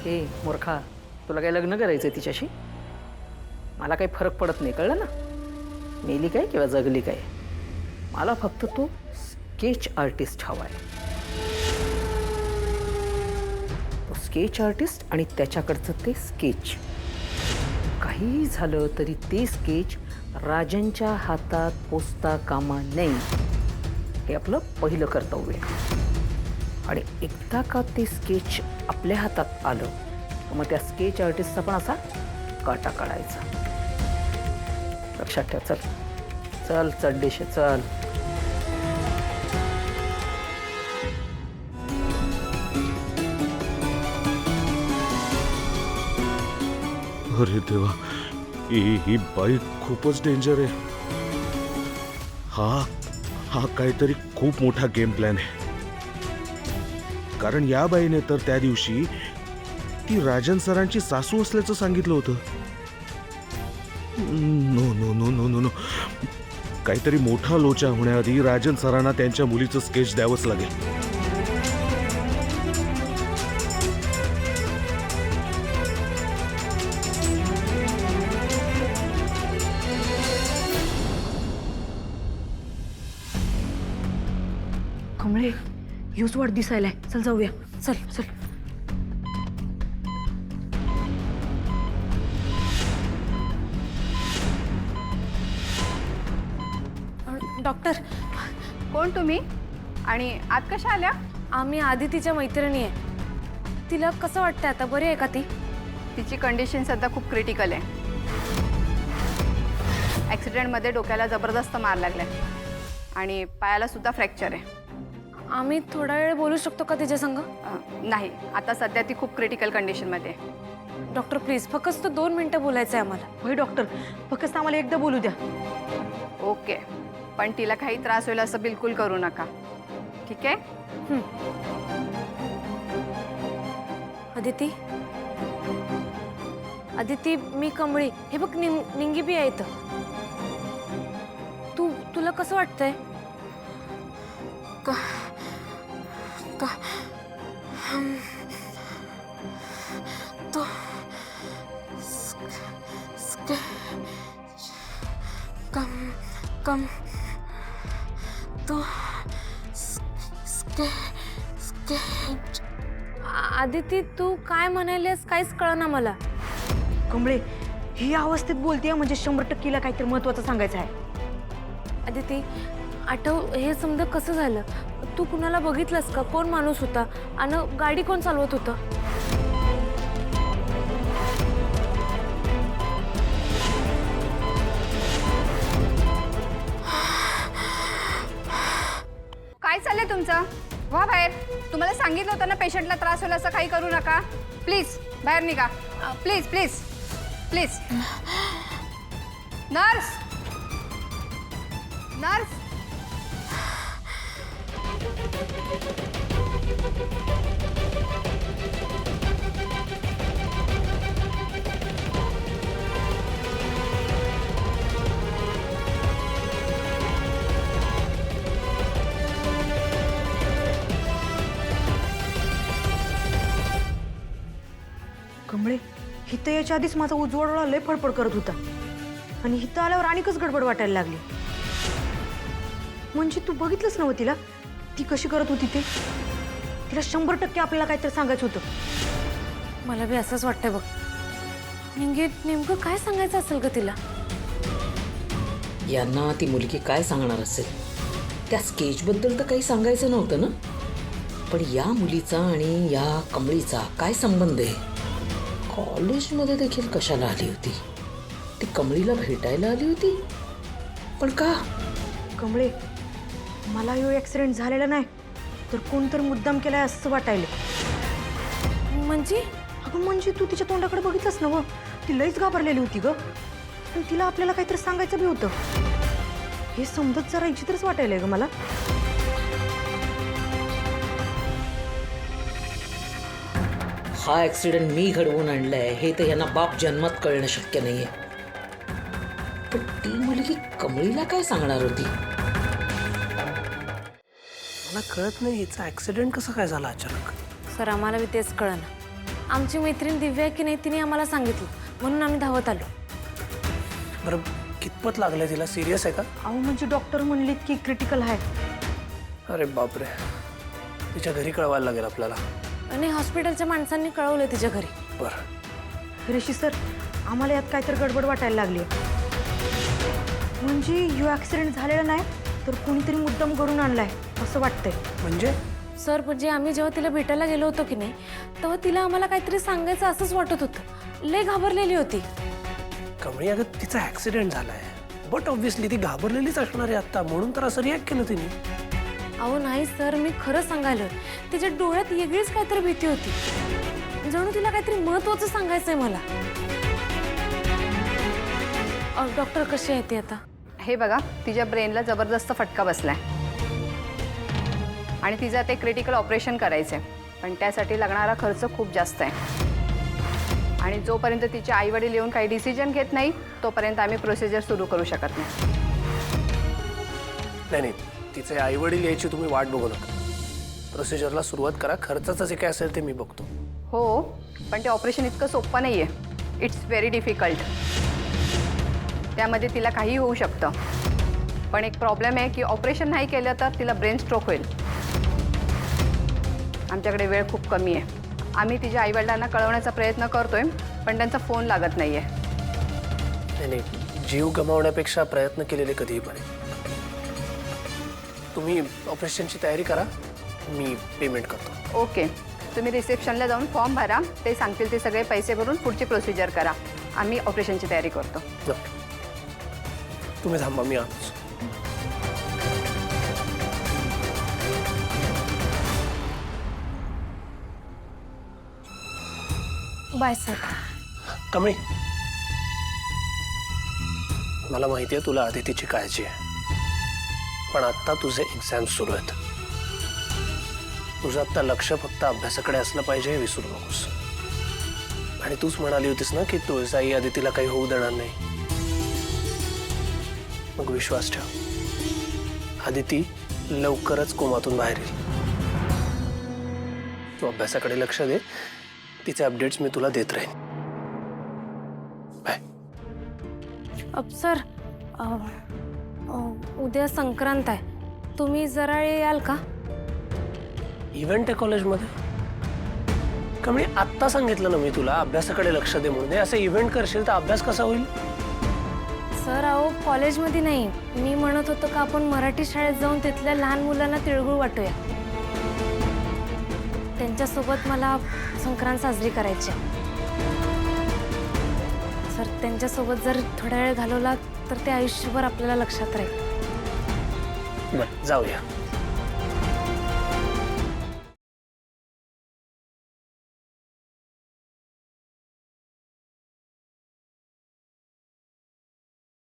ए मूर्खा, तुला काय लग्न करायचंय तिच्याशी? मला काही फरक पडत नाही, कळलं ना? मेली काय किंवा जगली काय, मला फक्त तो स्केच आर्टिस्ट हवाय. तो स्केच आर्टिस्ट आणि त्याच्याकडचं ते स्केच. काही झालं तरी ते स्केच राजांच्या हातात पोचता कामा नये, हे आपलं पहिलं कर्तव्य आहे. आणि एकदा का ते स्केच आपल्या हातात आलं मग त्या स्केच आर्टिस्टचा पण असा काटा काढायचा. लक्षात ठेव. चल चल चड्डेशे चल. अरे देवा, ही बाई खूपच डेंजर आहे. हा काहीतरी खूप मोठा गेम प्लॅन आहे. कारण या बाईने तर त्या दिवशी ती राजन सरांची सासू असल्याचं सांगितलं होतं. No no no no no no, काहीतरी मोठा लोचा होण्याआधी राजन सरांना त्यांच्या मुलीचं स्केच द्यावंच लागेल. कमळे, ह्योच वाट दिसायलाय. चल जाऊया. चल चल. डॉक्टर, कोण तुम्ही आणि आत कशा आल्या? आम्ही आदितीच्या मैत्रिणी आहे. तिला कसं वाटतं आता, बरी आहे का ती? तिची कंडिशन सध्या खूप क्रिटिकल आहे. ॲक्सिडेंटमध्ये डोक्याला जबरदस्त मार लागलाय आणि पायाला सुद्धा फ्रॅक्चर आहे. आम्ही थोडा वेळ बोलू शकतो का तिच्या संग? नाही, आता सध्या ती खूप क्रिटिकल कंडिशनमध्ये आहे. डॉक्टर प्लीज, फक्त 2 मिनिटं बोलायचं आहे आम्हाला. होय डॉक्टर, फक्त आम्हाला एकदा बोलू द्या. ओके, पण तिला काही त्रास होईल असं बिलकुल करू नका, ठीक आहे? अदिती, अदिती, मी कमळी. हे बघ, निंगी बी आहे इथं. तुला कसं वाटतंय? आदिती, तू काय म्हणालीस काहीच कळना मला. कमळे, ही अवस्थेत बोलतेय म्हणजे 100% काहीतरी महत्वाचं सांगायचं आहे. अदिती, आठव, हे समजा कसं झालं? तू कुणाला बघितलंस का? कोण माणूस होता आणि गाडी कोण चालवत होतं? काय चाललंय तुमचं? वा बाहेर. तुम्हाला सांगितलं होतं ना पेशंटला त्रास होईल असं काही करू नका. प्लीज बाहेर निघा. Please please please. Nurse, nurse. Kamle, हिथं याच्या आधीच माझा उजवा डोळा लय फडफड करत होता आणि हिथं आल्यावर आणिकच गडबड वाटायला लागली. म्हणजे तू बघितलंच नव्हतं तिला, ती कशी करत होती ते? तिला 100% आपल्याला काहीतरी सांगायचं होतं. मला बी असंच वाटतंय बघ. नेमकं काय सांगायचं असेल का तिला? यांना ती मुलगी काय सांगणार असेल? त्या स्केचबद्दल तर काही सांगायचं नव्हतं ना, पण या मुलीचा आणि या कमळीचा काय संबंध आहे? कॉलेजमध्ये देखील कशाला आली होती? ती कमळीला भेटायला आली होती, पण का? कमळे, मला ह्यो ॲक्सिडेंट झालेला नाही तर कोणतरी मुद्दाम केलाय असं वाटायलं. म्हणजे? अगं म्हणजे तू तिच्या तोंडाकडे बघितलंस ना, ती लईच घाबरलेली होती ग. पण तिला आपल्याला काहीतरी सांगायचं बी होतं. हे समजत जरा विचित्रच वाटायलंय ग मला. हा ऍक्सिडेंट मी घडवून आणलाय हे तर यांना बाप जन्मात कळणं शक्य नाहीये. पण ती मुलगी कमळीला काय सांगणार होती? मला कळत नाही हिचा ऍक्सिडेंट कसा काय झाला अचानक. सर, आम्हाला बी तेच कळना. आमची मैत्रीण दिव्या आहे की नाही तिने आम्हाला सांगितलं, म्हणून आम्ही धावत आलो. बरं कितपत लागलंय तिला? सिरियस आहे का? अहो म्हणजे डॉक्टर म्हणलीत की क्रिटिकल आहे. अरे बापरे, तिच्या घरी कळवायला लागेल आपल्याला. आणि हॉस्पिटलच्या माणसांनी कळवलं तिच्या घरी. बरं, ऋषी सर, आम्हाला यात काहीतरी गडबड वाटायला लागली. म्हणजे यो ॲक्सिडेंट झालेला नाही तर कोणीतरी मुद्दाम करून आणलाय असं वाटतंय. म्हणजे सर म्हणजे आम्ही जेव्हा तिला भेटायला गेलो होतो की नाही, तेव्हा तिला आम्हाला काहीतरी सांगायचं असंच वाटत होतं. लय घाबरलेली होती. कमळी, अगं तिचा ऍक्सिडेंट झालाय, बट ऑब्व्हियसली ती घाबरलेलीच असणार आहे आता, म्हणून तर असं रिॲक्ट केलं तिने. अहो नाही सर, मी खरं सांगायला, तिच्या डोळ्यात वेगळीच काहीतरी भीती होती. जणू तिला काहीतरी महत्वाचं सांगायचंय मला. डॉक्टर कशी आहे ती आता? हे बघा, तिच्या ब्रेनला जबरदस्त फटका बसलाय आणि तिचं ते क्रिटिकल ऑपरेशन करायचं आहे, पण त्यासाठी लागणारा खर्च खूप जास्त आहे. आणि जोपर्यंत तिचे आईवडील येऊन काही डिसिजन घेत नाही तोपर्यंत आम्ही प्रोसिजर सुरू करू शकत नाही. नाही, तिचे आई वडील यायची तुम्ही वाट बघू नका. प्रोसिजरला सुरुवात करा. खर्चाचं जे काय असेल ते मी बघतो. हो, पण ते ऑपरेशन इतकं सोपं नाही आहे. It's very difficult. त्यामध्ये तिला काही होऊ शकतं. पण एक प्रॉब्लेम आहे की ऑपरेशन नाही केलं तर तिला ब्रेन स्ट्रोक होईल. आमच्याकडे वेळ खूप कमी आहे. आम्ही तिच्या आईवडिलांना कळवण्याचा प्रयत्न करतोय, पण त्यांचा फोन लागत नाही आहे. नाही, जीव गमावण्यापेक्षा प्रयत्न केलेले कधीही बरे. तुम्ही ऑपरेशनची तयारी करा, मी पेमेंट करतो. ओके, तुम्ही रिसेप्शनला जाऊन फॉर्म भरा, ते सांगतील ते सगळे पैसे भरून पुढची प्रोसिजर करा. आम्ही ऑपरेशनची तयारी करतो. ओके, तुम्ही थांबा, मी आलोच. Bye sir. कमळी, मला माहिती आहे तुला आदितीची काळजी आहे, पण आत्ता तुझे एक्झाम्स सुरू आहेत. तुझं आत्ता लक्ष फक्त अभ्यासाकडे असलं पाहिजे, हे विसरू नकोस. आणि तूच म्हणाली होतीस ना की तुळजाई आदितीला काही होऊ देणार नाही. मग विश्वास ठेव, आदिती लवकरच कोमातून बाहेर येईल. तू अभ्यासाकडे लक्ष दे, तिचे अपडेट्स मी तुला देत राहीन. बाय. सर, उद्या संक्रांत आहे, तुम्ही जरा याल का? इव्हेंट आहे कॉलेजमध्ये. कमी आत्ता सांगितलं ना मी तुला अभ्यासाकडे लक्ष दे म्हणून. असं इव्हेंट करशील तर अभ्यास कसा होईल? सर अहो, कॉलेजमध्ये नाही, मी म्हणत होतो का आपण मराठी शाळेत जाऊन तिथल्या लहान मुलांना तिळगुळ वाटूया. त्यांच्यासोबत मला संक्रांत साजरी करायची. सर त्यांच्यासोबत जर थोडा वेळ घालवला तर ते आयुष्यभर आपल्याला लक्षात राहील. बरं, जाऊया.